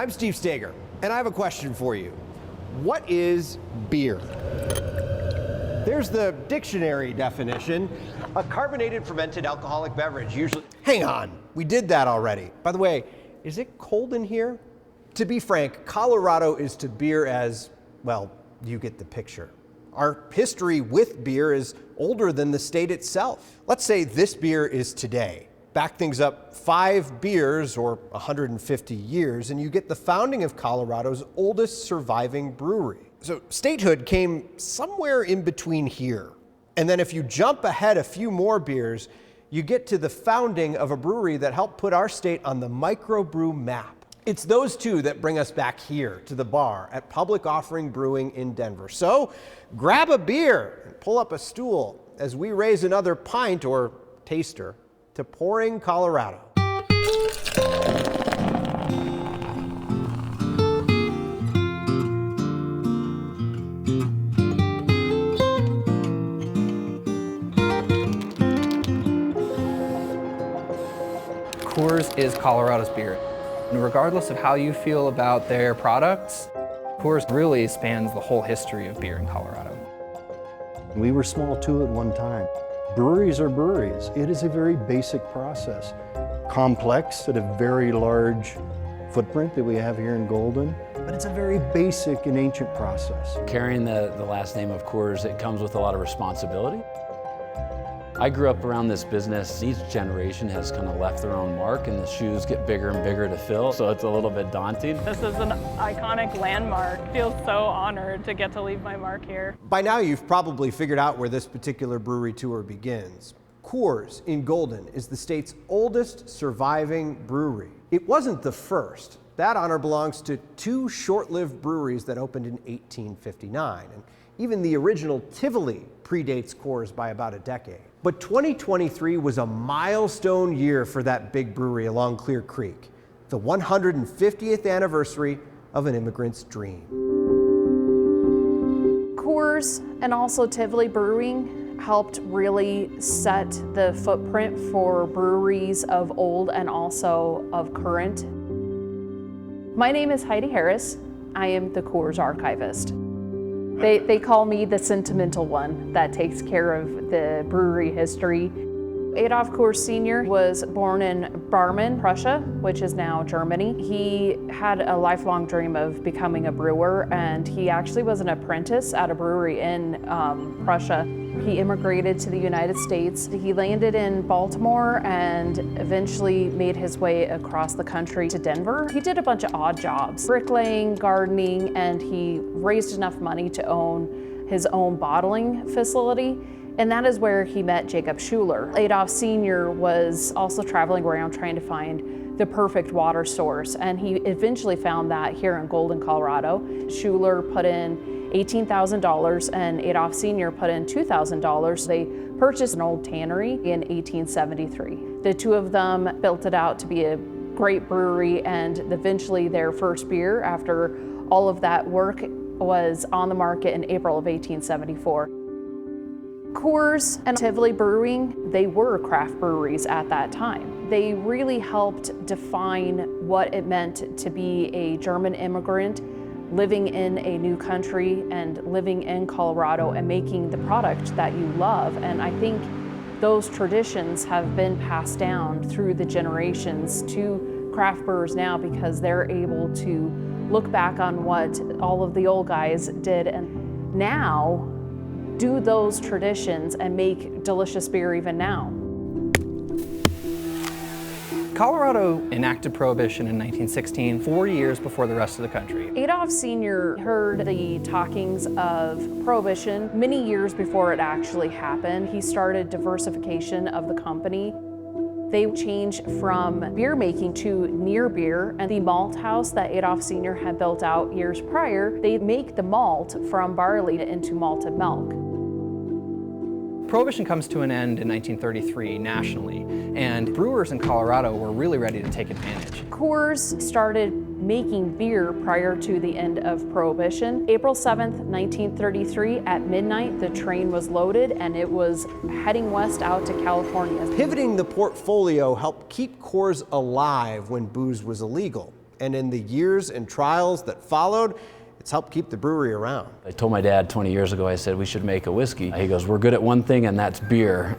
I'm Steve Stager, and I have a question for you. What is beer? There's the dictionary definition. A carbonated fermented alcoholic beverage, usually... Hang on, we did that already. By the way, is it cold in here? To be frank, Colorado is to beer as, well, you get the picture. Our history with beer is older than the state itself. Let's say this beer is today. Back things up 5 beers or 150 years, and you get the founding of Colorado's oldest surviving brewery. So statehood came somewhere in between here. And then if you jump ahead a few more beers, you get to the founding of a brewery that helped put our state on the microbrew map. It's those two that bring us back here to the bar at Public Offering Brewing in Denver. So grab a beer and pull up a stool as we raise another pint or taster to Pouring Colorado. Coors is Colorado's beer. And regardless of how you feel about their products, Coors really spans the whole history of beer in Colorado. We were small too at one time. Breweries are breweries. It is a very basic process. Complex at a very large footprint that we have here in Golden, but it's a very basic and ancient process. Carrying the last name of Coors, it comes with a lot of responsibility. I grew up around this business. Each generation has kind of left their own mark, and the shoes get bigger and bigger to fill, so it's a little bit daunting. This is an iconic landmark. I feel so honored to get to leave my mark here. By now you've probably figured out where this particular brewery tour begins. Coors in Golden is the state's oldest surviving brewery. It wasn't the first. That honor belongs to 2 short-lived breweries that opened in 1859. And even the original Tivoli predates Coors by about a decade. But 2023 was a milestone year for that big brewery along Clear Creek, the 150th anniversary of an immigrant's dream. Coors and also Tivoli Brewing helped really set the footprint for breweries of old and also of current. My name is Heidi Harris. I am the Coors archivist. They call me the sentimental one that takes care of the brewery history. Adolf Coors Sr. was born in Barmen, Prussia, which is now Germany. He had a lifelong dream of becoming a brewer, and he actually was an apprentice at a brewery in Prussia. He immigrated to the United States. He landed in Baltimore and eventually made his way across the country to Denver. He did a bunch of odd jobs, bricklaying, gardening, and he raised enough money to own his own bottling facility. And that is where he met Jacob Schuler. Adolf Sr. was also traveling around trying to find the perfect water source, and he eventually found that here in Golden, Colorado. Schuler put in $18,000 and Adolf Sr. put in $2,000. They purchased an old tannery in 1873. The two of them built it out to be a great brewery, and eventually their first beer, after all of that work, was on the market in April of 1874. Coors and Tivoli Brewing, they were craft breweries at that time. They really helped define what it meant to be a German immigrant living in a new country and living in Colorado and making the product that you love. And I think those traditions have been passed down through the generations to craft brewers now, because they're able to look back on what all of the old guys did and now do those traditions and make delicious beer even now. Colorado enacted Prohibition in 1916, 4 years before the rest of the country. Adolf Sr. heard the talkings of Prohibition many years before it actually happened. He started diversification of the company. They changed from beer making to near beer, and the malt house that Adolf Sr. had built out years prior, they make the malt from barley into malted milk. Prohibition comes to an end in 1933 nationally, and brewers in Colorado were really ready to take advantage. Coors started making beer prior to the end of Prohibition. April 7th, 1933, at midnight, the train was loaded and it was heading west out to California. Pivoting the portfolio helped keep Coors alive when booze was illegal. And in the years and trials that followed, it's helped keep the brewery around. I told my dad 20 years ago, I said, we should make a whiskey. He goes, we're good at one thing, and that's beer.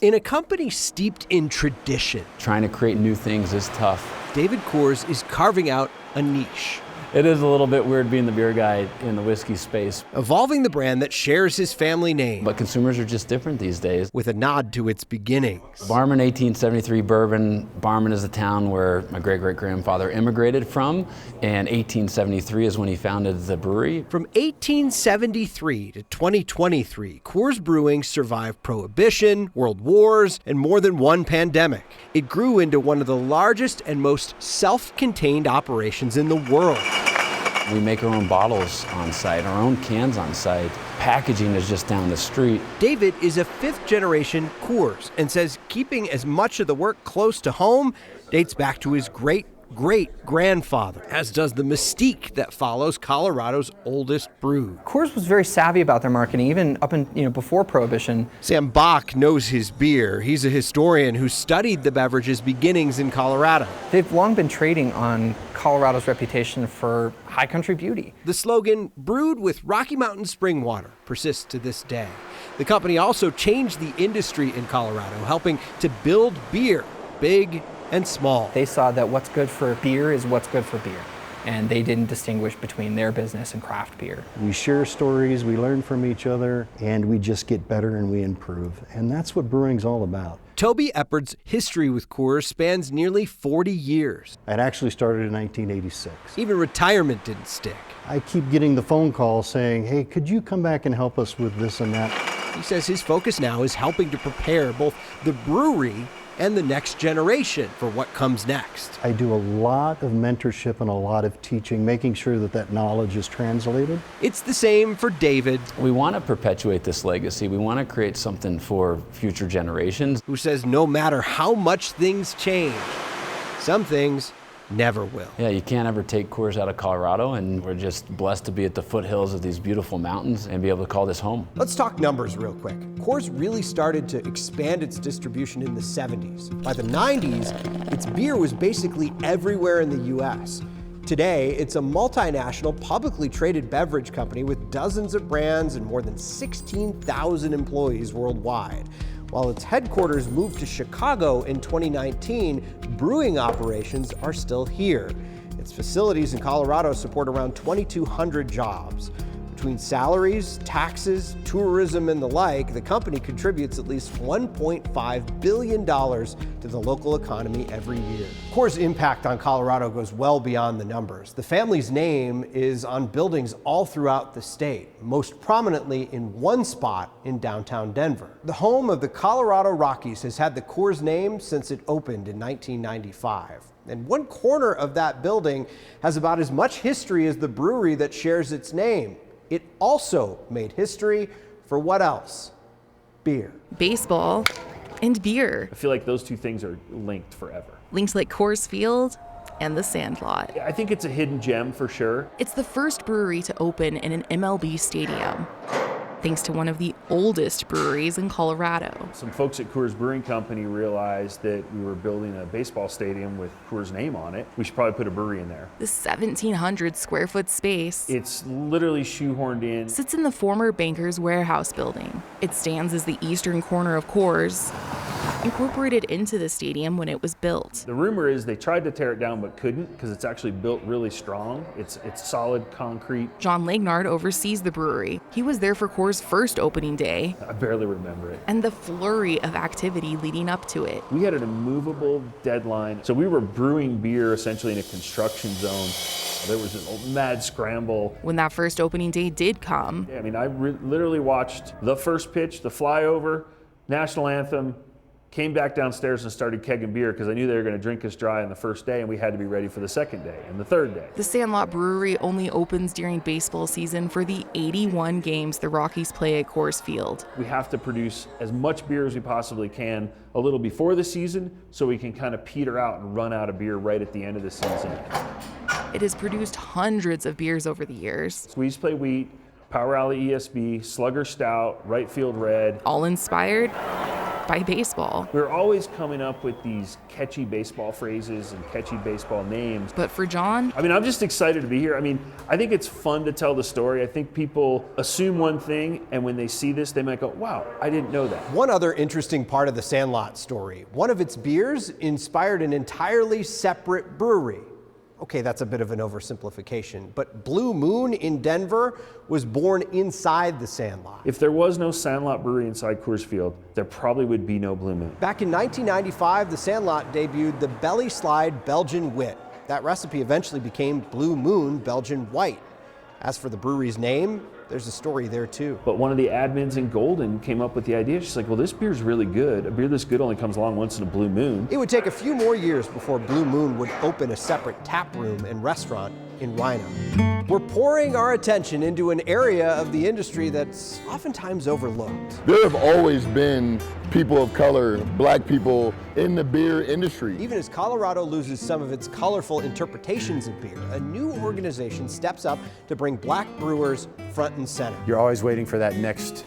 In a company steeped in tradition, Trying to create new things is tough. David Coors is carving out a niche, It is a little bit weird being the beer guy in the whiskey space, evolving the brand that shares his family name, but consumers are just different these days. with a nod to its beginnings. Barman, 1873 bourbon. Barman is the town where my great-great-grandfather immigrated from, and 1873 is when he founded the brewery. From 1873 to 2023, Coors Brewing survived Prohibition, World Wars, and more than one pandemic. It grew into one of the largest and most self-contained operations in the world. We make our own bottles on site, our own cans on site. Packaging is just down the street. David is a fifth-generation Coors and says keeping as much of the work close to home dates back to his great-great-grandfather, as does the mystique that follows Colorado's oldest brew. Coors was very savvy about their marketing, even up in, before Prohibition. Sam Bach knows his beer. He's a historian who studied the beverage's beginnings in Colorado. They've long been trading on Colorado's reputation for high country beauty. The slogan, "Brewed with Rocky Mountain spring water," persists to this day. The company also changed the industry in Colorado, helping to build beer, big and small. They saw that what's good for beer is what's good for beer, and they didn't distinguish between their business and craft beer. We share stories, we learn from each other, and we just get better and we improve. And that's what brewing's all about. Toby Eppard's history with Coors spans nearly 40 years. It actually started in 1986. Even retirement didn't stick. I keep getting the phone call saying, hey, could you come back and help us with this and that? He says his focus now is helping to prepare both the brewery and the next generation for what comes next. I do a lot of mentorship and a lot of teaching, making sure that that knowledge is translated. It's the same for David, We want to perpetuate this legacy. We want to create something for future generations. who says no matter how much things change, some things never will. Yeah, you can't ever take Coors out of Colorado, and we're just blessed to be at the foothills of these beautiful mountains and be able to call this home. Let's talk numbers real quick. Coors really started to expand its distribution in the 70s. By the 90s, its beer was basically everywhere in the US. Today, it's a multinational, publicly traded beverage company with dozens of brands and more than 16,000 employees worldwide. While its headquarters moved to Chicago in 2019, brewing operations are still here. Its facilities in Colorado support around 2,200 jobs. Between salaries, taxes, tourism, and the like, the company contributes at least $1.5 billion to the local economy every year. Coors' impact on Colorado goes well beyond the numbers. The family's name is on buildings all throughout the state, most prominently in one spot in downtown Denver. The home of the Colorado Rockies has had the Coors name since it opened in 1995. And one corner of that building has about as much history as the brewery that shares its name. It also made history for what else? Beer. Baseball and beer. I feel like those two things are linked forever. Linked like Coors Field and the Sandlot. I think it's a hidden gem for sure. It's the first brewery to open in an MLB stadium, thanks to one of the oldest breweries in Colorado. Some folks at Coors Brewing Company realized that we were building a baseball stadium with Coors' name on it. We should probably put a brewery in there. The 1,700 square foot space It's literally shoehorned in. sits in the former Bankers Warehouse building. It stands as the eastern corner of Coors, incorporated into the stadium when it was built. The rumor is they tried to tear it down but couldn't because it's actually built really strong. It's solid concrete. John Legnard oversees the brewery. He was there for Coors' first opening day I barely remember it. and the flurry of activity leading up to it. We had an immovable deadline. So we were brewing beer essentially in a construction zone. There was a mad scramble. When that first opening day did come, I mean, I literally watched the first pitch, the flyover, national anthem, came back downstairs and started kegging beer because I knew they were going to drink us dry on the first day, and we had to be ready for the second day and the third day. the Sandlot Brewery only opens during baseball season for the 81 games the Rockies play at Coors Field. We have to produce as much beer as we possibly can a little before the season so we can kind of peter out and run out of beer right at the end of the season. It has produced hundreds of beers over the years, Squeeze Play Wheat, Power Alley ESB, Slugger Stout, Right Field Red. all inspired by baseball. We're always coming up with these catchy baseball phrases and catchy baseball names. But for John, I mean, I'm just excited to be here. I mean, I think it's fun to tell the story. I think people assume one thing, and when they see this, they might go, wow, I didn't know that. One other interesting part of the Sandlot story, one of its beers inspired an entirely separate brewery. Okay, that's a bit of an oversimplification, but Blue Moon in Denver was born inside the Sandlot. If there was no Sandlot Brewery inside Coors Field, there probably would be no Blue Moon. Back in 1995, the Sandlot debuted the Belly Slide Belgian Wit. That recipe eventually became Blue Moon Belgian White. As for the brewery's name, there's a story there too. But one of the admins in Golden came up with the idea. She's like, well, this beer's really good. A beer this good only comes along once in a Blue Moon. It would take a few more years before Blue Moon would open a separate tap room and restaurant in Rhino. We're pouring our attention into an area of the industry that's oftentimes overlooked. There have always been people of color, black people in the beer industry. Even as Colorado loses some of its colorful interpretations of beer, a new organization steps up to bring black brewers front and center. You're always waiting for that next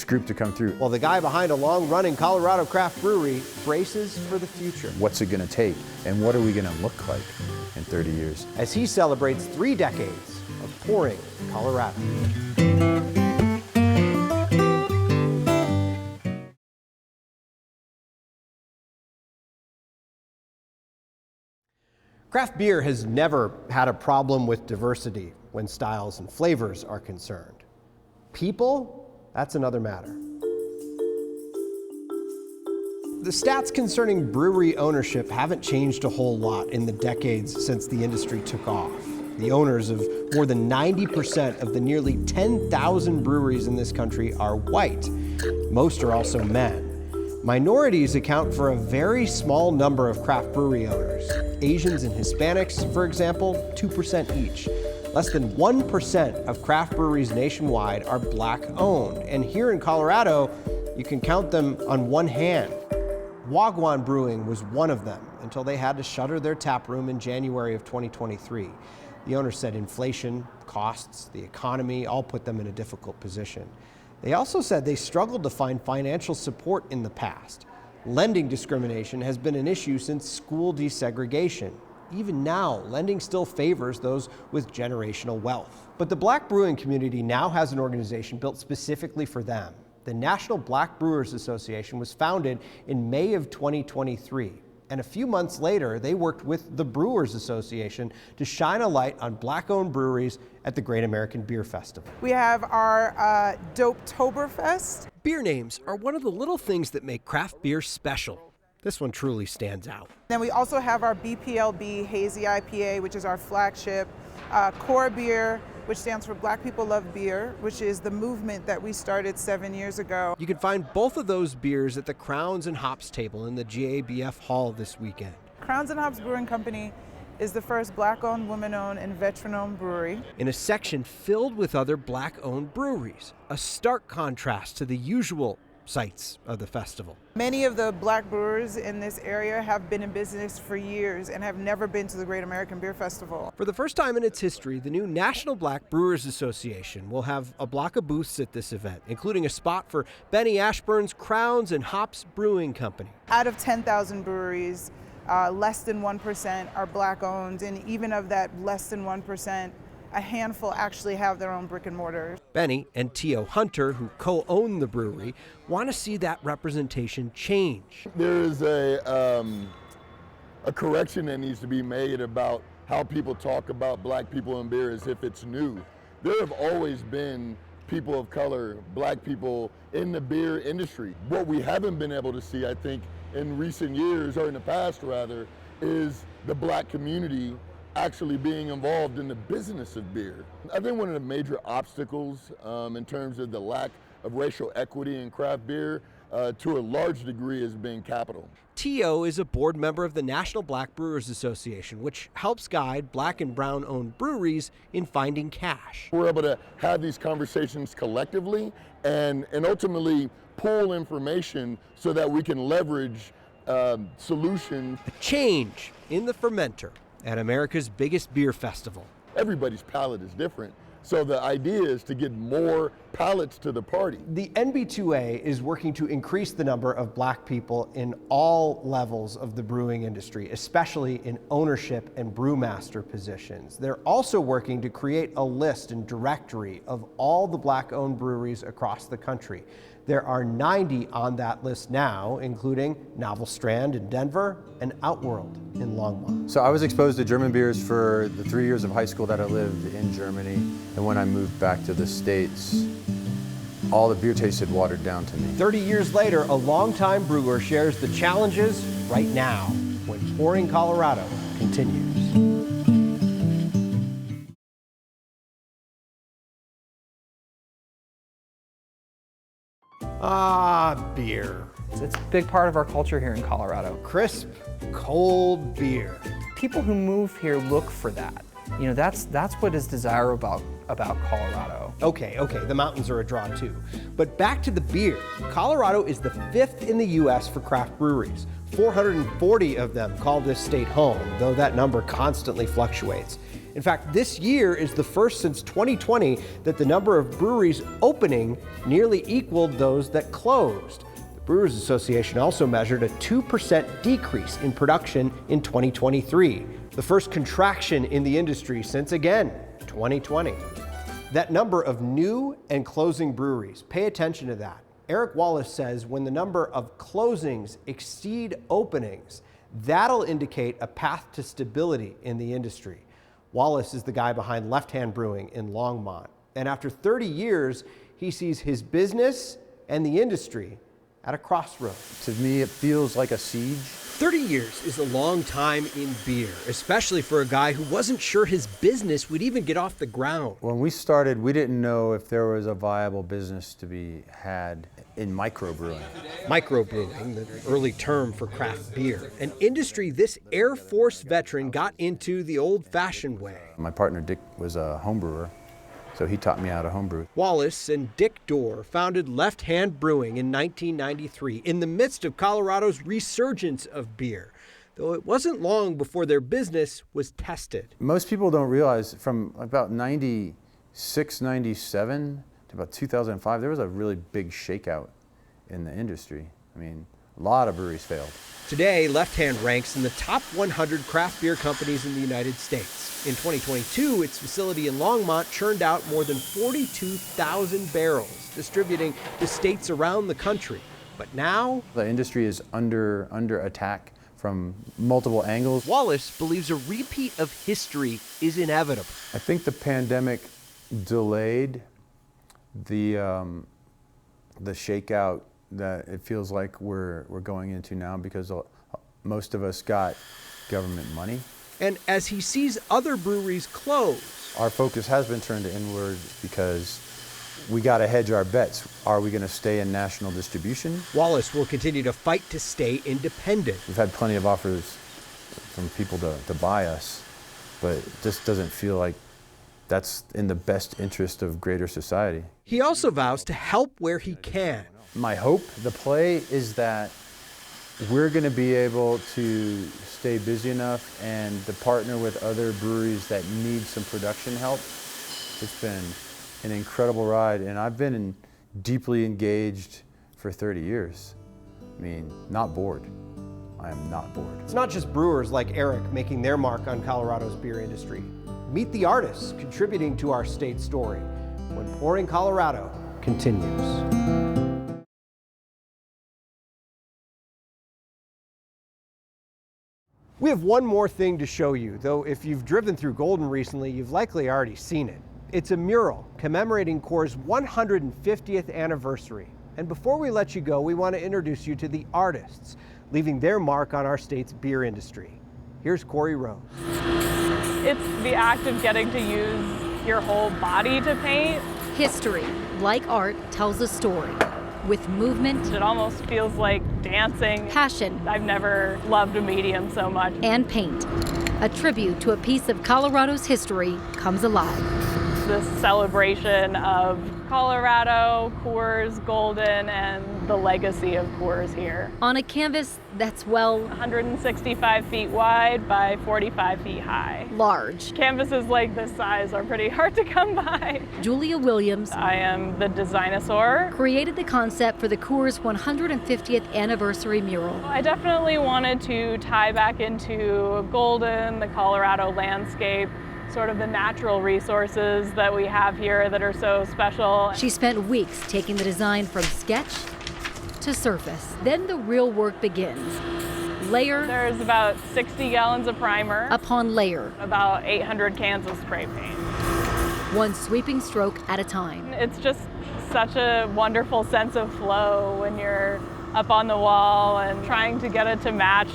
group to come through. While the guy behind a long-running Colorado craft brewery braces for the future. What's it going to take, and what are we going to look like in 30 years? As he celebrates 3 decades of pouring Colorado. Craft beer has never had a problem with diversity when styles and flavors are concerned. People, that's another matter. The stats concerning brewery ownership haven't changed a whole lot in the decades since the industry took off. The owners of more than 90% of the nearly 10,000 breweries in this country are white. Most are also men. Minorities account for a very small number of craft brewery owners. Asians and Hispanics, for example, 2% each. Less than 1% of craft breweries nationwide are black-owned, and here in Colorado, you can count them on one hand. Wagwan Brewing was one of them until they had to shutter their tap room in January of 2023. The owner said inflation, costs, the economy all put them in a difficult position. They also said they struggled to find financial support in the past. Lending discrimination has been an issue since school desegregation. Even now, lending still favors those with generational wealth. But the black brewing community now has an organization built specifically for them. The National Black Brewers Association was founded in May of 2023. And a few months later, they worked with the Brewers Association to shine a light on black-owned breweries at the Great American Beer Festival. We have our Dopetoberfest. Beer names are one of the little things that make craft beer special. This one truly stands out. Then we also have our BPLB Hazy IPA, which is our flagship. Core Beer, which stands for Black People Love Beer, which is the movement that we started 7 years ago. You can find both of those beers at the Crowns and Hops table in the GABF Hall this weekend. Crowns and Hops Brewing Company is the first black-owned, women-owned, and veteran-owned brewery. In a section filled with other black-owned breweries, a stark contrast to the usual sites of the festival. Many of the black brewers in this area have been in business for years and have never been to the Great American Beer Festival. For the first time in its history, the new National Black Brewers Association will have a block of booths at this event, including a spot for Benny Ashburn's Crowns and Hops Brewing Company. Out of 10,000 breweries, less than 1% are black owned, and even of that less than 1%, a handful actually have their own brick and mortar. Benny and T.O. Hunter, who co-own the brewery, want to see that representation change. There is a correction that needs to be made about how people talk about black people in beer as if it's new. There have always been people of color, black people in the beer industry. What we haven't been able to see, I think, in recent years, or in the past rather, is the black community actually being involved in the business of beer. I think one of the major obstacles in terms of the lack of racial equity in craft beer to a large degree has been capital. T.O. is a board member of the National Black Brewers Association, which helps guide black and brown owned breweries in finding cash. We're able to have these conversations collectively and ultimately pool information so that we can leverage solutions. A change in the fermenter at America's biggest beer festival. Everybody's palate is different. So the idea is to get more pallets to the party. The NB2A is working to increase the number of black people in all levels of the brewing industry, especially in ownership and brewmaster positions. They're also working to create a list and directory of all the black-owned breweries across the country. There are 90 on that list now, including Novel Strand in Denver and Outworld in Longmont. So I was exposed to German beers for the 3 years of high school that I lived in Germany. And when I moved back to the States, all the beer tasted watered down to me. 30 years later, a longtime brewer shares the challenges right now when Pouring Colorado continues. Ah, beer. It's a big part of our culture here in Colorado. Crisp, cold beer. People who move here look for that. You know, that's what is desirable about Colorado. Okay, the mountains are a draw too. But back to the beer. Colorado is the 5th in the US for craft breweries. 440 of them call this state home, though that number constantly fluctuates. In fact, this year is the first since 2020 that the number of breweries opening nearly equaled those that closed. The Brewers Association also measured a 2% decrease in production in 2023, the first contraction in the industry since, again, 2020. That number of new and closing breweries, pay attention to that. Eric Wallace says when the number of closings exceed openings, that'll indicate a path to stability in the industry. Wallace is the guy behind Left Hand Brewing in Longmont. And after 30 years, he sees his business and the industry at a crossroads. To me, it feels like a siege. 30 years is a long time in beer, especially for a guy who wasn't sure his business would even get off the ground. When we started, we didn't know if there was a viable business to be had in microbrewing. Microbrewing, the early term for craft beer, an industry this Air Force veteran got into the old-fashioned way. My partner Dick was a home brewer, so he taught me how to homebrew. Wallace and Dick Dorr founded Left Hand Brewing in 1993 in the midst of Colorado's resurgence of beer, though it wasn't long before their business was tested. Most people don't realize from about 96, 97 to about 2005, there was a really big shakeout in the industry. I mean, a lot of breweries failed. Today, Left Hand ranks in the top 100 craft beer companies in the United States. In 2022, its facility in Longmont churned out more than 42,000 barrels, distributing to states around the country. But now, the industry is under attack from multiple angles. Wallace believes a repeat of history is inevitable. I think the pandemic delayed the shakeout that it feels like we're going into now, because most of us got government money. And as he sees other breweries close, our focus has been turned inward because we got to hedge our bets. Are we going to stay in national distribution? Wallace will continue to fight to stay independent. We've had plenty of offers from people to buy us, but it just doesn't feel like that's in the best interest of greater society. He also vows to help where he can. My hope, the play, is that we're going to be able to stay busy enough and to partner with other breweries that need some production help. It's been an incredible ride, and I've been deeply engaged for 30 years. I mean, not bored. I am not bored. It's not just brewers like Eric making their mark on Colorado's beer industry. Meet the artists contributing to our state story when Pouring Colorado continues. We have one more thing to show you, though if you've driven through Golden recently, you've likely already seen it. It's a mural commemorating Coors' 150th anniversary. And before we let you go, we want to introduce you to the artists leaving their mark on our state's beer industry. Here's Corey Rose. It's the act of getting to use your whole body to paint. History, like art, tells a story. With movement, it almost feels like dancing. Passion. I've never loved a medium so much. And paint. A tribute to a piece of Colorado's history comes alive. this celebration of Colorado, Coors, Golden, and the legacy of Coors here. On a canvas that's, well, 165 feet wide by 45 feet high. large. Canvases like this size are pretty hard to come by. Julia Williams I am the designasaur. created the concept for the Coors 150th anniversary mural. I definitely wanted to tie back into Golden, the Colorado landscape, sort of the natural resources that we have here that are so special. She spent weeks taking the design from sketch to surface. Then the real work begins. Layer There's about 60 gallons of primer, upon layer, about 800 cans of spray paint. one sweeping stroke at a time. It's just such a wonderful sense of flow when you're up on the wall and trying to get it to match,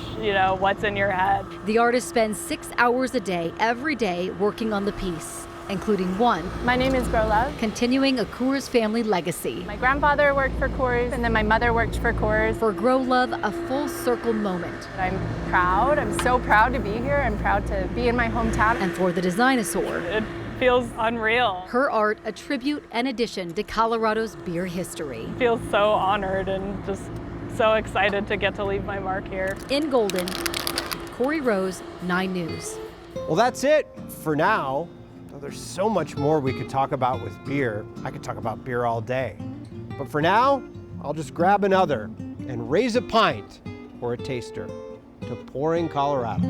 what's in your head. The artist spends 6 hours a day, every day, working on the piece, including one My name is Grow Love. continuing a Coors family legacy. My grandfather worked for Coors, and then my mother worked for Coors. For Grow Love, a full circle moment. I'm proud. I'm so proud to be here. I'm proud to be in my hometown. And for the Designasaur, It feels unreal. her art a tribute and addition to Colorado's beer history. I feel so honored and just so excited to get to leave my mark here. In Golden, Corey Rose, 9 News. Well, that's it for now. There's so much more we could talk about with beer. I could talk about beer all day. But for now, I'll just grab another and raise a pint or a taster to Pouring Colorado.